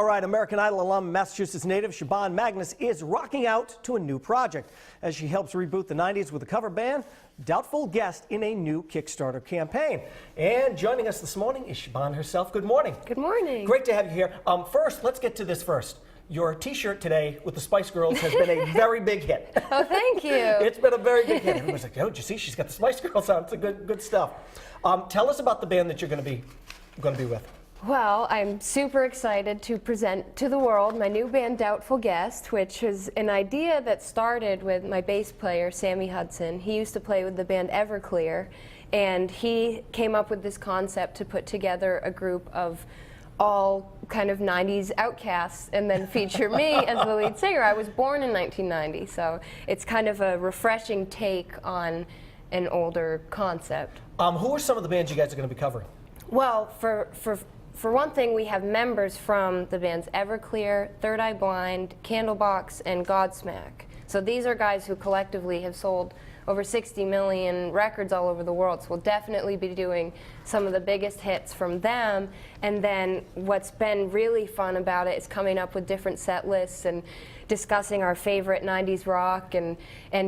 All right, American Idol alum, Massachusetts native Siobhan Magnus is rocking out to a new project as she helps reboot the 90s with a cover band, Doubtful Guest, in a new Kickstarter campaign. And joining us this morning is Siobhan herself. Good morning. Good morning. Great to have you here. First, let's get to this first. Your T-shirt today with the Spice Girls has been a very big hit. Oh, thank you. It's been a very big hit. Everyone's like, oh, did you see? She's got the Spice Girls on. It's a good stuff. Tell us about the band that you're going to be with. Well, I'm super excited to present to the world my new band, Doubtful Guest, which is an idea that started with my bass player, Sammy Hudson. He used to play with the band Everclear, and he came up with this concept to put together a group of all kind of 90s outcasts and then feature me as the lead singer. I was born in 1990, so it's kind of a refreshing take on an older concept. Who are some of the bands you guys are going to be covering? Well, for one thing, we have members from the bands Everclear, Third Eye Blind, Candlebox, and Godsmack. So these are guys who collectively have sold over 60 million records all over the world. So we'll definitely be doing some of the biggest hits from them. And then what's been really fun about it is coming up with different set lists and discussing our favorite 90s rock and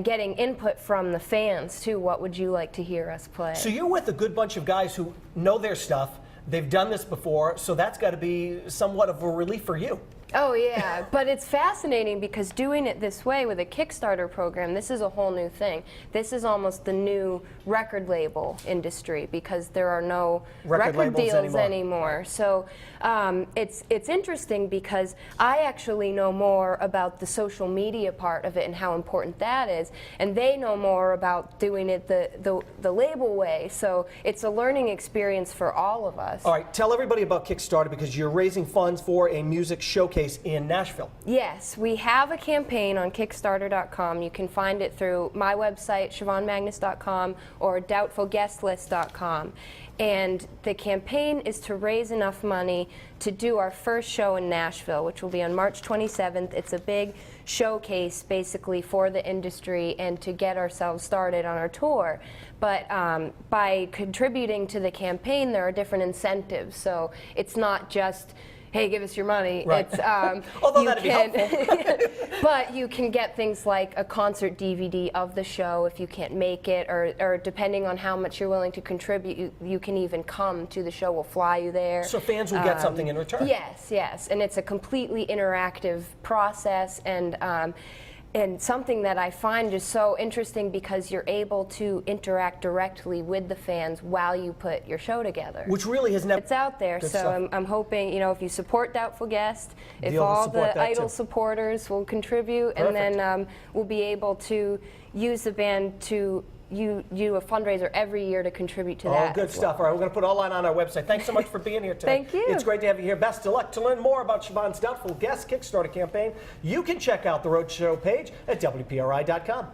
getting input from the fans too. What would you like to hear us play? So you're with a good bunch of guys who know their stuff. They've done this before, so that's got to be somewhat of a relief for you. Oh yeah, but it's fascinating because doing it this way with a Kickstarter program, this is a whole new thing. This is almost the new record label industry because there are no record deals anymore. So it's interesting because I actually know more about the social media part of it and how important that is, and they know more about doing it the label way. So it's a learning experience for all of us. All right, tell everybody about Kickstarter because you're raising funds for a music showcase in Nashville. Yes, we have a campaign on Kickstarter.com. You can find it through my website, SiobhanMagnus.com, or DoubtfulGuestList.com. And the campaign is to raise enough money to do our first show in Nashville, which will be on March 27th. It's a big showcase, basically, for the industry and to get ourselves started on our tour. But by contributing to the campaign, there are different incentives. So it's not just, hey, give us your money. Right. It's, although that'd be helpful. But you can get things like a concert DVD of the show if you can't make it, or depending on how much you're willing to contribute, you can even come to the show. We'll fly you there. So fans will get something in return. Yes, yes, and it's a completely interactive process, and something that I find is so interesting because you're able to interact directly with the fans while you put your show together. Which really has never... It's out there, so I'm hoping, you know, if you support Doubtful Guest, if all the Idol supporters will contribute, and then we'll be able to use the band to you a fundraiser every year to contribute to that. Oh, good stuff. All right, we're going to put all that on our website. Thanks so much for being here today. Thank you. It's great to have you here. Best of luck. To learn more about Siobhan's Doubtful Guest Kickstarter campaign, you can check out the Roadshow page at WPRI.com.